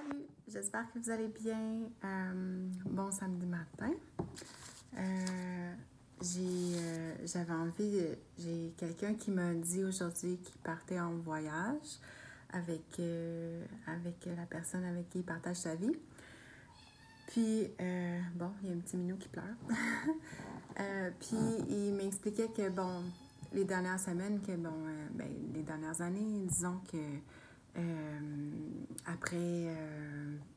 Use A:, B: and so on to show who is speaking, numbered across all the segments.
A: Salut, j'espère que vous allez bien. Bon samedi matin. J'avais envie, j'ai quelqu'un qui m'a dit aujourd'hui qu'il partait en voyage avec la personne avec qui il partage sa vie. Puis, bon, il y a un petit minou qui pleure. Puis, il m'expliquait que, bon, les dernières semaines, les dernières années, disons que après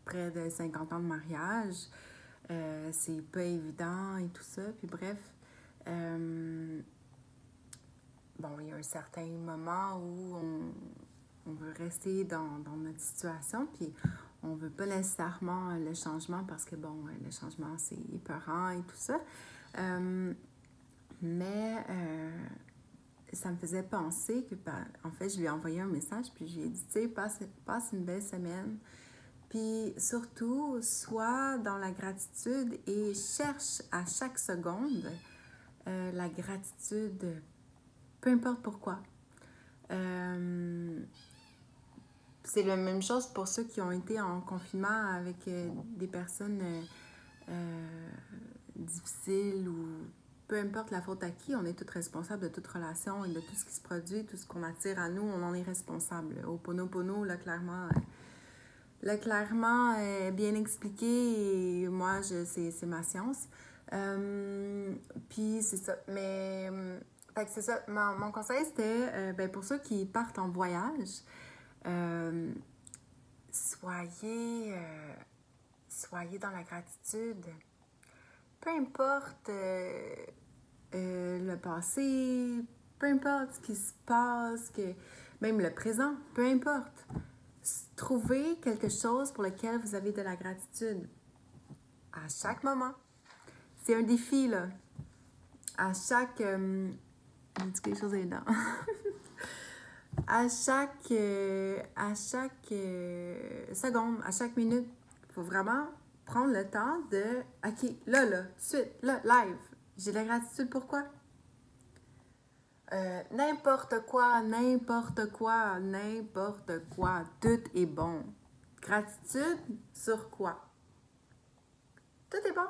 A: près de 50 ans de mariage, c'est pas évident et tout ça. Puis bref, il y a un certain moment où on veut rester dans notre situation, puis on veut pas nécessairement le changement parce que, le changement, c'est épeurant et tout ça. Mais ça me faisait penser que, en fait, je lui ai envoyé un message, puis je lui ai dit, tu sais, passe une belle semaine. Puis surtout, sois dans la gratitude et cherche à chaque seconde la gratitude, peu importe pourquoi. C'est la même chose pour ceux qui ont été en confinement avec des personnes difficiles ou peu importe la faute à qui, on est tous responsables de toute relation et de tout ce qui se produit, tout ce qu'on attire à nous, on en est responsable. Au Ho'oponopono, là, clairement, bien expliqué et moi, c'est ma science. Puis c'est ça. Mais, fait que c'est ça. Mon conseil, c'était, pour ceux qui partent en voyage, soyez dans la gratitude. Peu importe le passé, peu importe ce qui se passe, même le présent, peu importe. Trouvez quelque chose pour lequel vous avez de la gratitude à chaque moment. C'est un défi, là. À chaque... on dit quelque chose dedans. à chaque seconde, à chaque minute, il faut vraiment prendre le temps de... OK, là, tout de suite, là, live. J'ai de la gratitude, pourquoi? N'importe quoi, tout est bon. Gratitude sur quoi? Tout est bon,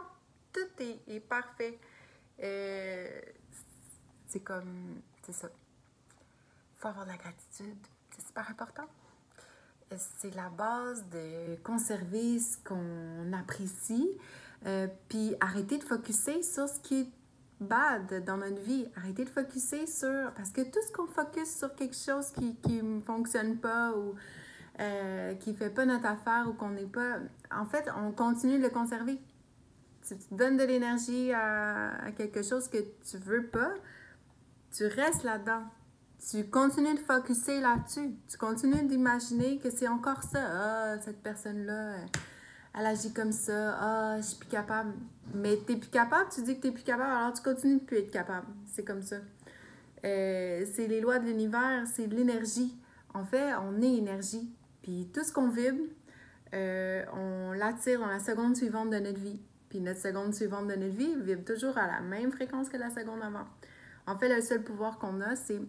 A: tout est parfait. C'est ça. Il faut avoir de la gratitude, c'est super important. C'est la base de conserver ce qu'on apprécie, puis arrêter de focusser sur ce qui est bad dans notre vie. Arrêter de focusser sur... Parce que tout ce qu'on focus sur quelque chose qui ne fonctionne pas ou qui ne fait pas notre affaire ou qu'on n'est pas... En fait, on continue de le conserver. Si tu donnes de l'énergie à quelque chose que tu veux pas, tu restes là-dedans. Tu continues de focusser là-dessus. Tu continues d'imaginer que c'est encore ça. Ah, cette personne-là, elle agit comme ça. Ah, je suis plus capable. Mais t'es plus capable, tu dis que t'es plus capable, alors tu continues de plus être capable. C'est comme ça. C'est les lois de l'univers, c'est de l'énergie. En fait, on est énergie. Puis tout ce qu'on vibre, on l'attire dans la seconde suivante de notre vie. Puis notre seconde suivante de notre vie vibre toujours à la même fréquence que la seconde avant. En fait, le seul pouvoir qu'on a, c'est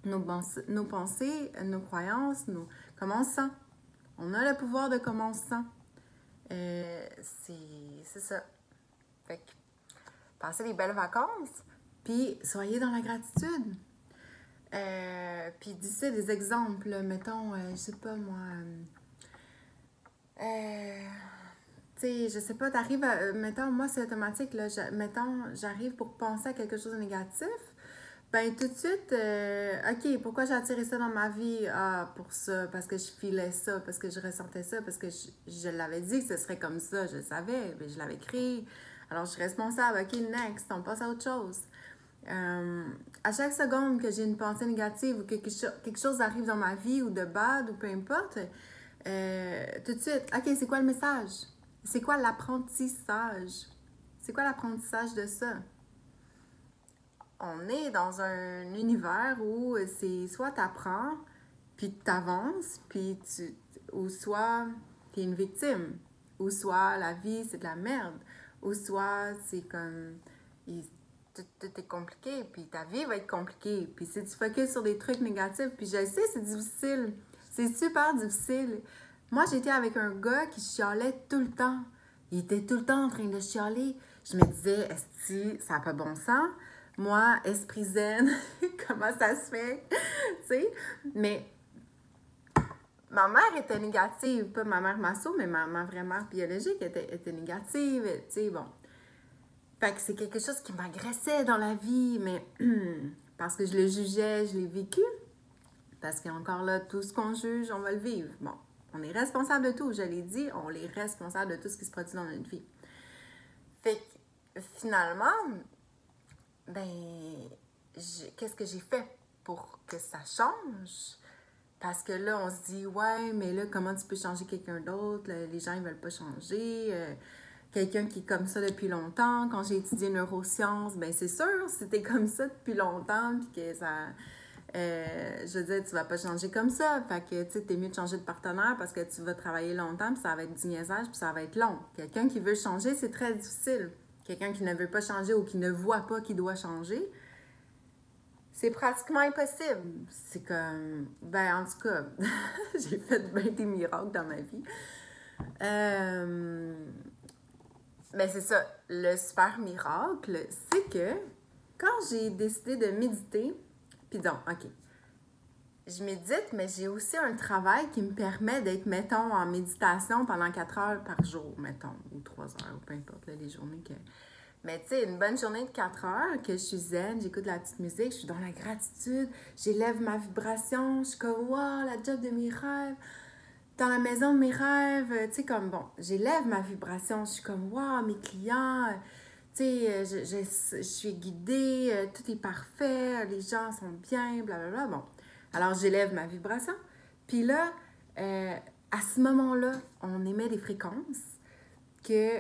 A: nos pensées, nos croyances, comment on se sent. On a le pouvoir de comment on se sent. C'est ça. Fait que, passez des belles vacances, puis soyez dans la gratitude. Puis d'ici des exemples, mettons, je sais pas moi... tu sais, je sais pas, t'arrives à... mettons, moi, c'est automatique, là. Mettons, j'arrive pour penser à quelque chose de négatif. Ben, tout de suite, OK, pourquoi j'ai attiré ça dans ma vie? Ah, pour ça, parce que je filais ça, parce que je ressentais ça, parce que je l'avais dit que ce serait comme ça, je le savais, mais je l'avais créé. Alors, je suis responsable. OK, next, on passe à autre chose. À chaque seconde que j'ai une pensée négative ou quelque chose arrive dans ma vie ou de bad ou peu importe, tout de suite, OK, c'est quoi le message? C'est quoi l'apprentissage? C'est quoi l'apprentissage de ça? On est dans un univers où c'est soit t'apprends, puis t'avances, ou soit t'es une victime, ou soit la vie c'est de la merde, ou soit c'est comme tout est compliqué, puis ta vie va être compliquée, puis si tu focuses sur des trucs négatifs, puis je sais c'est difficile, c'est super difficile, Moi, j'étais avec un gars qui chialait tout le temps. Il était tout le temps en train de chialer. Je me disais, est-ce que ça n'a pas bon sens? Moi, esprit zen, comment ça se fait? Tu sais? Mais ma mère était négative, pas ma mère masso, mais ma vraie mère biologique était négative, tu sais, bon. Fait que c'est quelque chose qui m'agressait dans la vie, mais parce que je le jugeais, je l'ai vécu. Parce qu'encore là, tout ce qu'on juge, on va le vivre. Bon, on est responsable de tout, je l'ai dit, on est responsable de tout ce qui se produit dans notre vie. Fait que finalement, ben, qu'est-ce que j'ai fait pour que ça change? Parce que là, on se dit, ouais, mais là, comment tu peux changer quelqu'un d'autre? Les gens, ils veulent pas changer. Quelqu'un qui est comme ça depuis longtemps. Quand j'ai étudié neurosciences, ben c'est sûr, si t'es comme ça depuis longtemps, puis que ça... je veux dire, tu vas pas changer comme ça. Fait que, tu sais, t'es mieux de changer de partenaire parce que tu vas travailler longtemps, puis ça va être du niaisage, puis ça va être long. Quelqu'un qui veut changer, c'est très difficile. Quelqu'un qui ne veut pas changer ou qui ne voit pas qu'il doit changer, c'est pratiquement impossible. C'est comme... Ben, en tout cas, j'ai fait bien des miracles dans ma vie. Mais c'est ça. Le super miracle, c'est que quand j'ai décidé de méditer, puis donc, OK, je médite, mais j'ai aussi un travail qui me permet d'être, mettons, en méditation pendant 4 heures par jour, mettons, ou 3 heures, ou peu importe, là, les journées que... Mais tu sais, une bonne journée de 4 heures, que je suis zen, j'écoute de la petite musique, je suis dans la gratitude, j'élève ma vibration, je suis comme, wow, la job de mes rêves, dans la maison de mes rêves, tu sais, comme, bon, j'élève ma vibration, je suis comme, wow, mes clients, tu sais, je suis guidée, tout est parfait, les gens sont bien, blablabla, bon. Alors, j'élève ma vibration. Puis là, à ce moment-là, on émet des fréquences que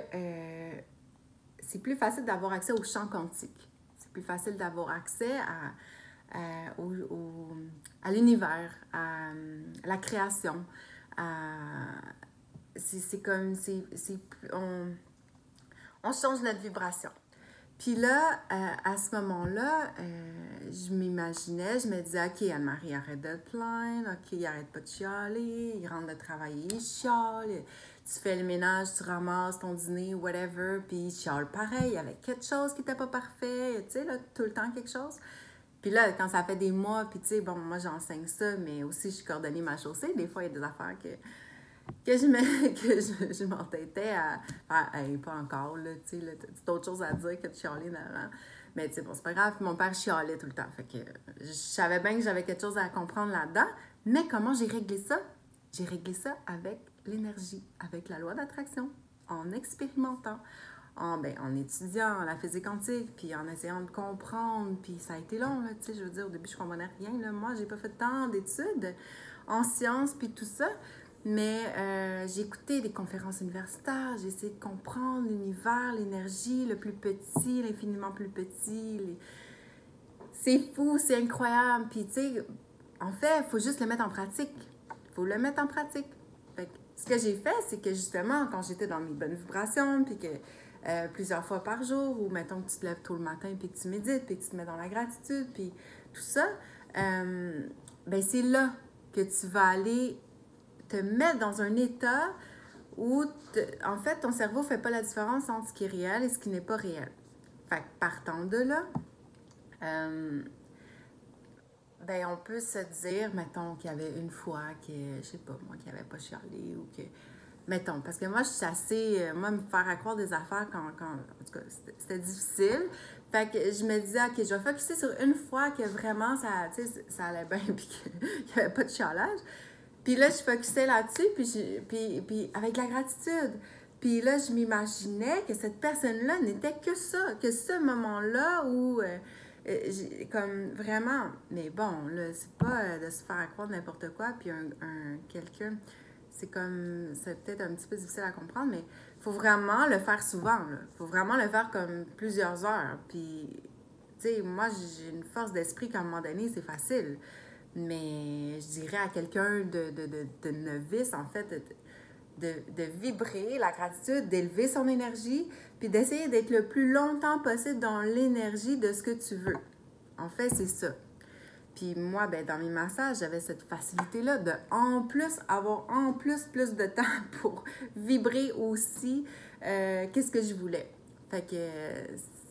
A: c'est plus facile d'avoir accès au champ quantique. C'est plus facile d'avoir accès à l'univers, à la création. C'est comme... on change notre vibration. Puis là, à ce moment-là, je m'imaginais, je me disais, OK, Anne-Marie, arrête de te plaindre, OK, arrête pas de chialer, il rentre de travailler, il chiale, tu fais le ménage, tu ramasses ton dîner, whatever, puis il chiale pareil, avec quelque chose qui n'était pas parfait, tu sais, là, tout le temps quelque chose. Puis là, quand ça fait des mois, puis tu sais, bon, moi, j'enseigne ça, mais aussi, je suis coordonnée ma chaussée, des fois, il y a des affaires que je m'entêtais à pas encore, là, tu sais, c'est d'autres choses à dire que de chialer avant. Mais tu sais, bon, c'est pas grave, mon père chialait tout le temps. Fait que je savais bien que j'avais quelque chose à comprendre là-dedans. Mais comment j'ai réglé ça? J'ai réglé ça avec l'énergie, avec la loi d'attraction, en expérimentant, en étudiant la physique quantique, puis en essayant de comprendre. Puis ça a été long, là, tu sais, je veux dire, au début, je comprenais rien, là. Moi, j'ai pas fait tant d'études en sciences, puis tout ça. Mais j'ai écouté des conférences universitaires, j'ai essayé de comprendre l'univers, l'énergie, le plus petit, l'infiniment plus petit. C'est fou, c'est incroyable. Puis, tu sais, en fait, il faut juste le mettre en pratique. Il faut le mettre en pratique. Fait que, ce que j'ai fait, c'est que justement, quand j'étais dans mes bonnes vibrations, puis que plusieurs fois par jour, ou mettons que tu te lèves tôt le matin, puis que tu médites, puis que tu te mets dans la gratitude, puis tout ça, ben c'est là que tu vas aller te mettre dans un état où, en fait, ton cerveau ne fait pas la différence entre ce qui est réel et ce qui n'est pas réel. Fait que partant de là, ben on peut se dire, mettons, qu'il y avait une fois que, je sais pas, moi, qui n'avait pas chialé ou que... Mettons, parce que moi, je suis assez... moi, me faire accroire des affaires quand en tout cas, c'était difficile. Fait que je me disais, OK, je vais focusser sur une fois que vraiment, ça allait bien puis qu'il n'y avait pas de chialage. Puis là, je focusais là-dessus, puis avec la gratitude. Puis là, je m'imaginais que cette personne-là n'était que ça, que ce moment-là où, comme vraiment, mais bon, là, c'est pas de se faire croire n'importe quoi, puis quelqu'un, c'est peut-être un petit peu difficile à comprendre, mais il faut vraiment le faire souvent, là. Il faut vraiment le faire comme plusieurs heures. Puis, tu sais, moi, j'ai une force d'esprit qu'à un moment donné, c'est facile. Mais je dirais à quelqu'un de novice, en fait, de vibrer la gratitude, d'élever son énergie, puis d'essayer d'être le plus longtemps possible dans l'énergie de ce que tu veux. En fait, c'est ça. Puis moi, ben, dans mes massages, j'avais cette facilité-là de en plus avoir plus de temps pour vibrer aussi qu'est-ce que je voulais. Fait que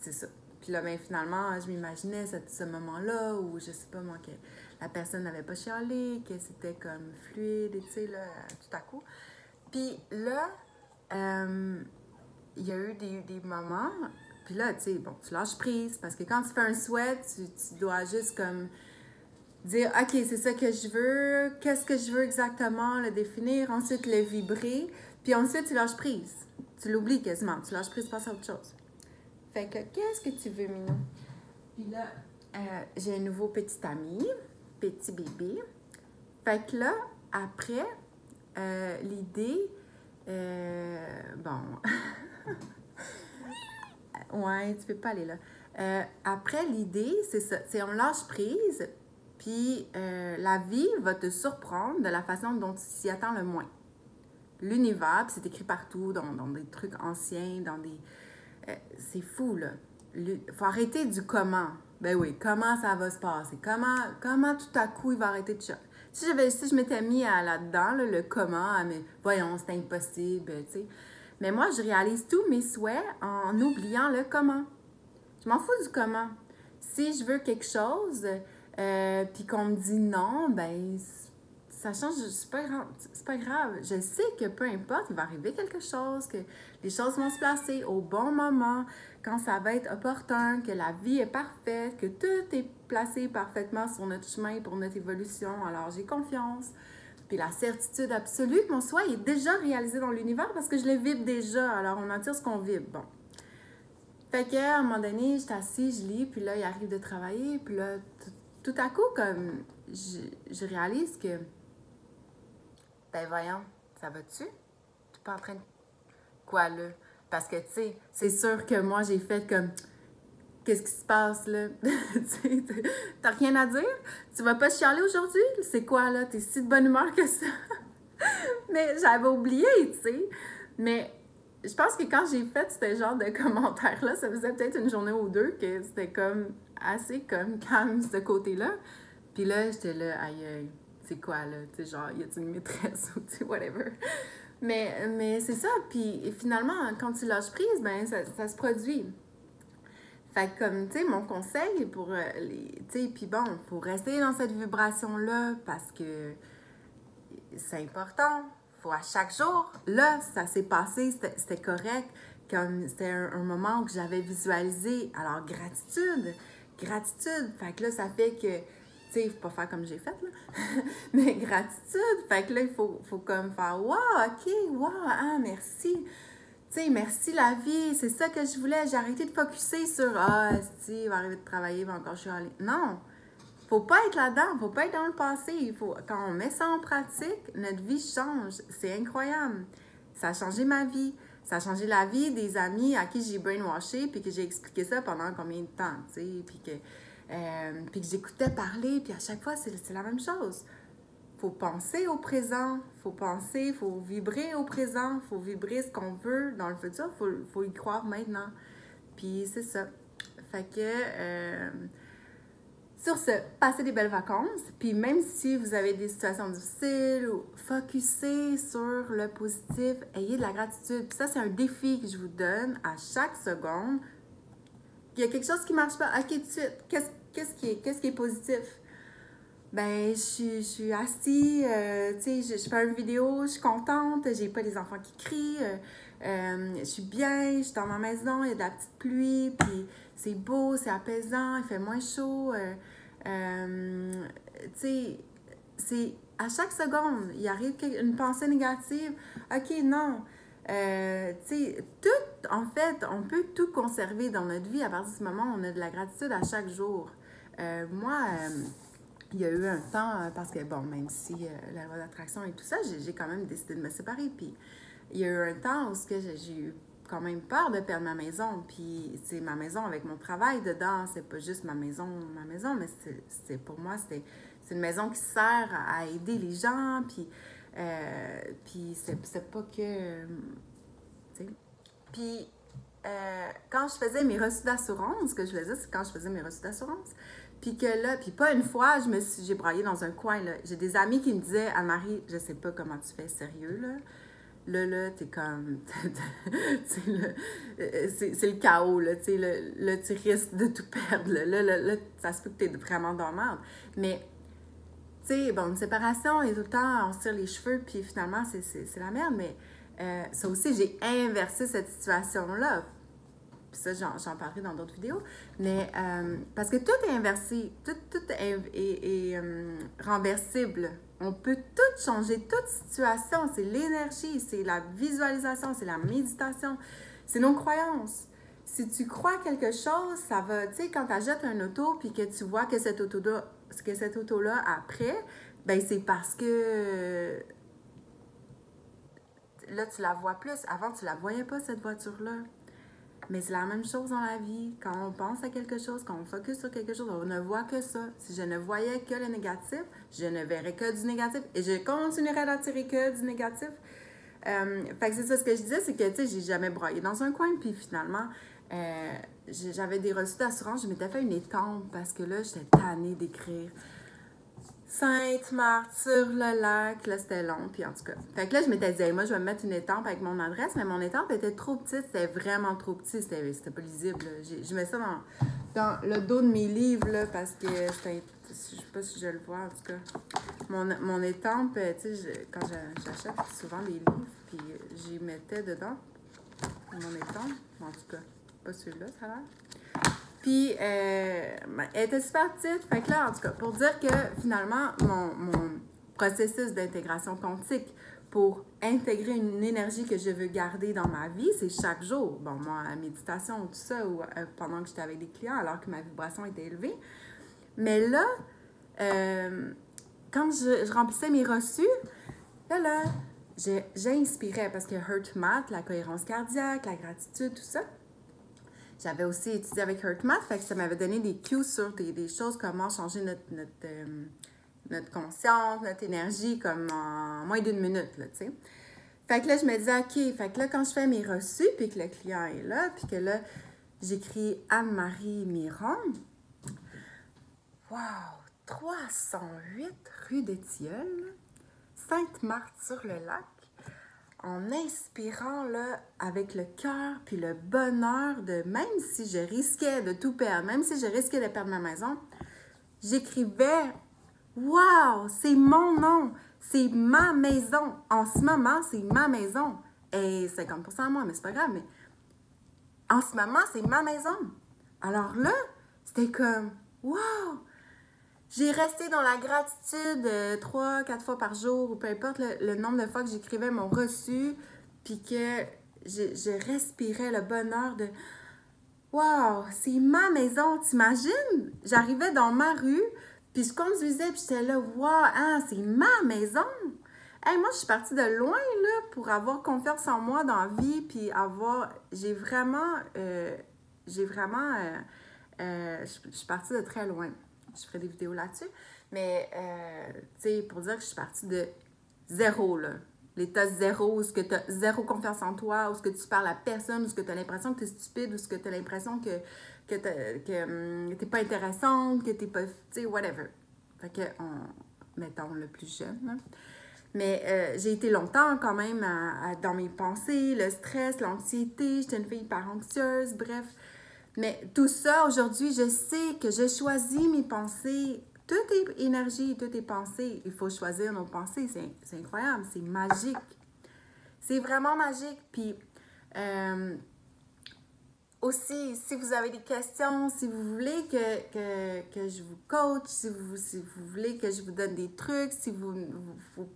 A: c'est ça. Puis là, ben, finalement, je m'imaginais ce moment-là où, je sais pas moi, que la personne n'avait pas chialé, que c'était comme fluide, tu sais, là, tout à coup. Puis là, il y a eu des moments, puis là, tu sais, bon, tu lâches prise, parce que quand tu fais un souhait, tu dois juste comme dire, OK, c'est ça que je veux, qu'est-ce que je veux exactement, le définir, ensuite le vibrer, puis ensuite tu lâches prise. Tu l'oublies quasiment, tu lâches prise, passes à autre chose. Fait que, qu'est-ce que tu veux, Minou? Puis là, j'ai un nouveau petit ami, petit bébé. Fait que là, après, l'idée, bon, ouais, tu peux pas aller là. Après, l'idée, c'est ça, c'est on lâche prise, puis la vie va te surprendre de la façon dont tu t'y attends le moins. L'univers, puis c'est écrit partout, dans des trucs anciens, dans des... c'est fou, là. Faut arrêter du comment. Ben oui, comment ça va se passer? Comment tout à coup il va arrêter de... Si je m'étais mis là-dedans, là, le comment, mais voyons, c'est impossible, tu sais. Mais moi, je réalise tous mes souhaits en oubliant le comment. Je m'en fous du comment. Si je veux quelque chose, puis qu'on me dit non, ben ça change, c'est pas grave. C'est pas grave. Je sais que peu importe, il va arriver quelque chose, que les choses vont se placer au bon moment, quand ça va être opportun, que la vie est parfaite, que tout est placé parfaitement sur notre chemin pour notre évolution. Alors j'ai confiance. Puis la certitude absolue que mon souhait est déjà réalisé dans l'univers parce que je le vibre déjà. Alors on attire ce qu'on vibre. Bon. Fait qu'à un moment donné, j'étais assise, je lis, puis là, il arrive de travailler, puis là, tout à coup, comme, je réalise que, ben voyons, ça va-tu? Tu pas en train de... Quoi, là? Parce que, tu sais, c'est sûr que moi, j'ai fait comme, qu'est-ce qui se passe, là? Tu sais, t'as rien à dire? Tu vas pas chialer aujourd'hui? C'est quoi, là? T'es si de bonne humeur que ça? Mais j'avais oublié, tu sais. Mais je pense que quand j'ai fait ce genre de commentaires-là, ça faisait peut-être une journée ou deux que c'était comme assez comme calme ce côté-là. Puis là, j'étais là, aïe, aïe, c'est quoi là? Tu sais, genre, y a-t-il une maîtresse ou tu sais, whatever. Mais c'est ça. Puis finalement, quand tu lâches prise, ben ça se produit. Fait que comme, tu sais, mon conseil pour les... Tu sais, puis bon, il faut rester dans cette vibration-là parce que c'est important. Faut à chaque jour. Là, ça s'est passé, c'était correct. Comme c'était un moment que j'avais visualisé. Alors, gratitude. Gratitude. Fait que là, ça fait que, tu sais, il faut pas faire comme j'ai fait, là. Mais gratitude. Fait que là, il faut comme faire, wow, OK, wow, ah, merci. Tu sais, merci la vie, c'est ça que je voulais. J'ai arrêté de focusser sur, ah, si, il va arriver de travailler, mais encore je suis allée. Non! Faut pas être là-dedans, faut pas être dans le passé. Quand on met ça en pratique, notre vie change. C'est incroyable. Ça a changé ma vie. Ça a changé la vie des amis à qui j'ai brainwashé, puis que j'ai expliqué ça pendant combien de temps, tu sais, puis que j'écoutais parler, puis à chaque fois, c'est la même chose. Faut penser au présent, faut vibrer au présent, faut vibrer ce qu'on veut dans le futur, faut y croire maintenant. Puis c'est ça. Fait que... sur ce, passez des belles vacances, puis même si vous avez des situations difficiles, focussez sur le positif, ayez de la gratitude. Puis ça, c'est un défi que je vous donne à chaque seconde. Il y a quelque chose qui ne marche pas, ok, tout de suite, qu'est-ce qui est positif? Ben, je suis assise, tu sais, je fais une vidéo, je suis contente, j'ai pas les enfants qui crient, je suis bien, je suis dans ma maison, il y a de la petite pluie, puis c'est beau, c'est apaisant, il fait moins chaud. Tu sais, c'est à chaque seconde, il arrive une pensée négative. OK, non. Tu sais, tout, en fait, on peut tout conserver dans notre vie à partir du moment où on a de la gratitude à chaque jour. Moi, il y a eu un temps, parce que, bon, même si la loi d'attraction et tout ça, j'ai quand même décidé de me séparer. Puis, il y a eu un temps où j'ai eu quand même peur de perdre ma maison. Puis, c'est ma maison avec mon travail dedans. C'est pas juste ma maison, mais c'est pour moi, c'est une maison qui sert à aider les gens. Puis c'est pas que... tu sais. Puis, quand je faisais mes reçus d'assurance, ce que je faisais, c'est quand je faisais mes reçus d'assurance, Puis que là, puis pas une fois, j'ai braillé dans un coin, là. J'ai des amis qui me disaient, Anne-Marie, je sais pas comment tu fais, sérieux, là. Là, t'es comme... c'est le chaos, là, tu sais. Là, tu risques de tout perdre, là. Là, ça se peut que t'es vraiment dans la merde. Mais, tu sais, bon, une séparation, et tout le temps, on se tire les cheveux, puis finalement, c'est la merde. Mais ça aussi, j'ai inversé cette situation-là. Puis ça, j'en parlerai dans d'autres vidéos. Mais parce que tout est inversé, tout est renversible. On peut tout changer, toute situation. C'est l'énergie, c'est la visualisation, c'est la méditation, c'est nos croyances. Si tu crois quelque chose, ça va, tu sais, quand tu achètes un auto puis que tu vois que cette auto-là après, ben c'est parce que là, tu la vois plus. Avant, tu la voyais pas, cette voiture-là. Mais c'est la même chose dans la vie. Quand on pense à quelque chose, quand on focus sur quelque chose, on ne voit que ça. Si je ne voyais que le négatif, je ne verrais que du négatif et je continuerais d'attirer que du négatif. Fait que c'est ça ce que je disais, c'est que, tu sais, j'ai jamais broyé dans un coin, puis finalement, j'avais des reçus d'assurance, je m'étais fait une étampe parce que là, j'étais tannée d'écrire Sainte-Marthe sur le lac, là, c'était long, puis en tout cas. Fait que là, je m'étais dit, hey, moi, je vais me mettre une étampe avec mon adresse, mais mon étampe était trop petite, c'était vraiment trop petit, c'était pas lisible. Je mets ça dans le dos de mes livres, là, parce que c'était, je sais pas si je le vois, en tout cas. Mon étampe, tu sais, quand j'achète souvent des livres, puis j'y mettais dedans, mon étampe, en tout cas, pas celui-là, ça a l'air. Puis, elle était super petite. Fait que là, en tout cas, pour dire que finalement, mon processus d'intégration quantique pour intégrer une énergie que je veux garder dans ma vie, c'est chaque jour. Bon, moi, la méditation, tout ça, ou pendant que j'étais avec des clients, alors que ma vibration était élevée. Mais là, quand je remplissais mes reçus, là, j'inspirais parce que HeartMath, la cohérence cardiaque, la gratitude, tout ça. J'avais aussi étudié avec HeartMath, fait que ça m'avait donné des cues sur des choses, comment changer notre conscience, notre énergie, comme en moins d'1 minute, là, tu sais. Fait que là, je me disais, OK, fait que là, quand je fais mes reçus, puis que le client est là, puis que là, j'écris Anne-Marie Miron, wow, 308 rue des Tilleuls, Sainte-Marthe-sur-le-Lac, en inspirant, là, avec le cœur puis le bonheur de, même si je risquais de tout perdre, même si je risquais de perdre ma maison, j'écrivais « Wow, c'est mon nom, c'est ma maison. En ce moment, c'est ma maison. » Et 50% à moi, mais c'est pas grave, mais en ce moment, c'est ma maison. Alors là, c'était comme « Wow! » J'ai resté dans la gratitude 3-4 fois par jour, ou peu importe le nombre de fois que j'écrivais mon reçu, puis que je respirais le bonheur de « Wow, c'est ma maison! » T'imagines? J'arrivais dans ma rue, puis je conduisais, puis j'étais là « Wow, hein, c'est ma maison! » Hey, moi, je suis partie de loin, là, pour avoir confiance en moi dans la vie, puis j'ai vraiment... je suis partie de très loin. Je ferai des vidéos là-dessus. Mais, tu sais, pour dire que je suis partie de zéro, là. L'état zéro, où ce que tu as zéro confiance en toi, où ce que tu parles à personne, où ce que tu as l'impression que tu es stupide, où ce que tu as l'impression que t'es pas intéressante, que t'es pas, tu sais, whatever. Fait que, mettons, le plus jeune, là. Mais j'ai été longtemps quand même dans mes pensées, le stress, l'anxiété, j'étais une fille hyper anxieuse, bref. Mais tout ça, aujourd'hui, je sais que je choisis mes pensées. Tout est énergie, tout est pensée. Il faut choisir nos pensées. C'est incroyable, c'est magique. C'est vraiment magique. Puis, aussi, si vous avez des questions, si vous voulez que je vous coach, si vous voulez que je vous donne des trucs, si vous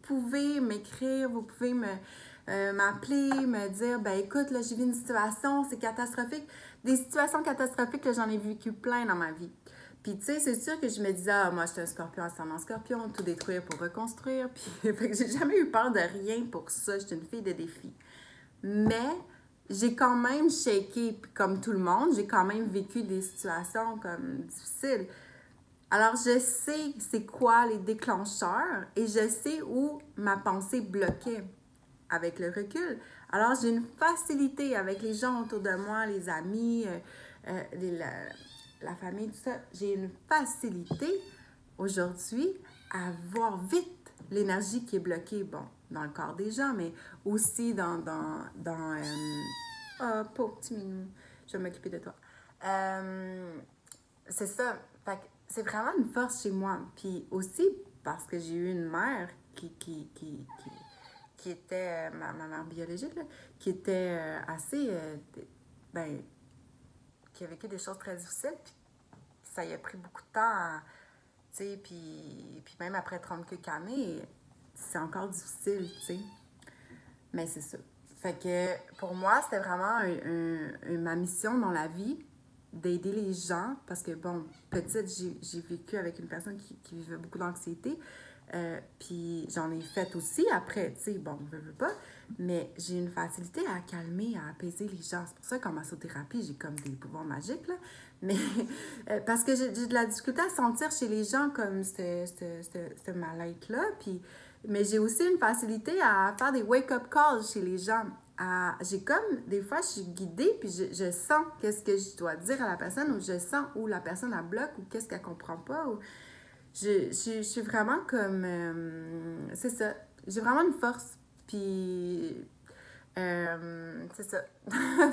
A: pouvez m'écrire, vous pouvez m'appeler, me dire, ben écoute, là, j'ai vu une situation, c'est catastrophique. Des situations catastrophiques, là, j'en ai vécu plein dans ma vie. Puis, tu sais, c'est sûr que je me disais, ah, moi, j'étais un scorpion, ascendant scorpion, tout détruire pour reconstruire. Puis, fait que j'ai jamais eu peur de rien pour ça. J'étais une fille de défi. Mais j'ai quand même shaké, comme tout le monde. J'ai quand même vécu des situations comme difficiles. Alors, je sais c'est quoi les déclencheurs et je sais où ma pensée bloquait avec le recul. Alors, j'ai une facilité avec les gens autour de moi, les amis, la famille, tout ça, j'ai une facilité aujourd'hui à voir vite l'énergie qui est bloquée, bon, dans le corps des gens, mais aussi oh, pauvre petit minou, je vais m'occuper de toi. C'est ça. Fait que c'est vraiment une force chez moi. Puis aussi parce que j'ai eu une mère qui était, ma mère biologique, là, qui était assez, ben, qui a vécu des choses très difficiles. Puis ça y a pris beaucoup de temps, tu sais, puis même après 30 quelques années, c'est encore difficile, tu sais. Mais c'est ça. Fait que pour moi, c'était vraiment ma mission dans la vie d'aider les gens parce que, bon, petite, j'ai vécu avec une personne qui vivait beaucoup d'anxiété. Puis j'en ai fait aussi après, tu sais, bon, je veux pas, mais j'ai une facilité à calmer, à apaiser les gens. C'est pour ça qu'en massothérapie, j'ai comme des pouvoirs magiques, là. Mais parce que j'ai de la difficulté à sentir chez les gens comme ce mal-être-là. Puis, mais j'ai aussi une facilité à faire des wake-up calls chez les gens. J'ai comme, des fois, je suis guidée, puis je sens qu'est-ce que je dois dire à la personne, ou je sens où la personne elle bloque, ou qu'est-ce qu'elle comprend pas, ou je suis vraiment comme... c'est ça. J'ai vraiment une force. Puis... c'est ça.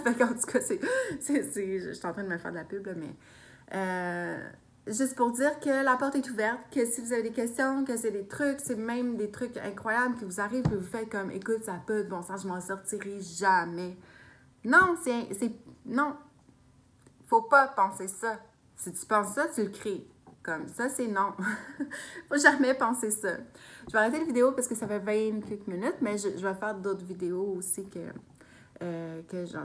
A: Fait qu'en tout cas, je suis en train de me faire de la pub, là, mais... juste pour dire que la porte est ouverte, que si vous avez des questions, que c'est des trucs, c'est même des trucs incroyables qui vous arrivent, que vous faites comme, écoute, ça peut de bon sens, je m'en sortirai jamais. Non, non. Faut pas penser ça. Si tu penses ça, tu le crées. Comme ça, c'est non. Faut jamais penser ça. Je vais arrêter la vidéo parce que ça fait 20 quelques minutes, mais je vais faire d'autres vidéos aussi que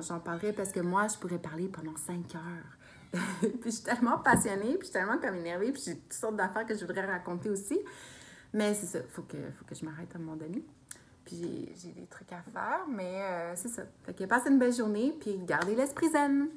A: j'en parlerai parce que moi, je pourrais parler pendant 5 heures. Puis je suis tellement passionnée, puis je suis tellement comme énervée, puis j'ai toutes sortes d'affaires que je voudrais raconter aussi. Mais c'est ça, faut que je m'arrête à un moment donné. Puis j'ai des trucs à faire, mais c'est ça. Fait que passez une belle journée, puis gardez l'esprit zen!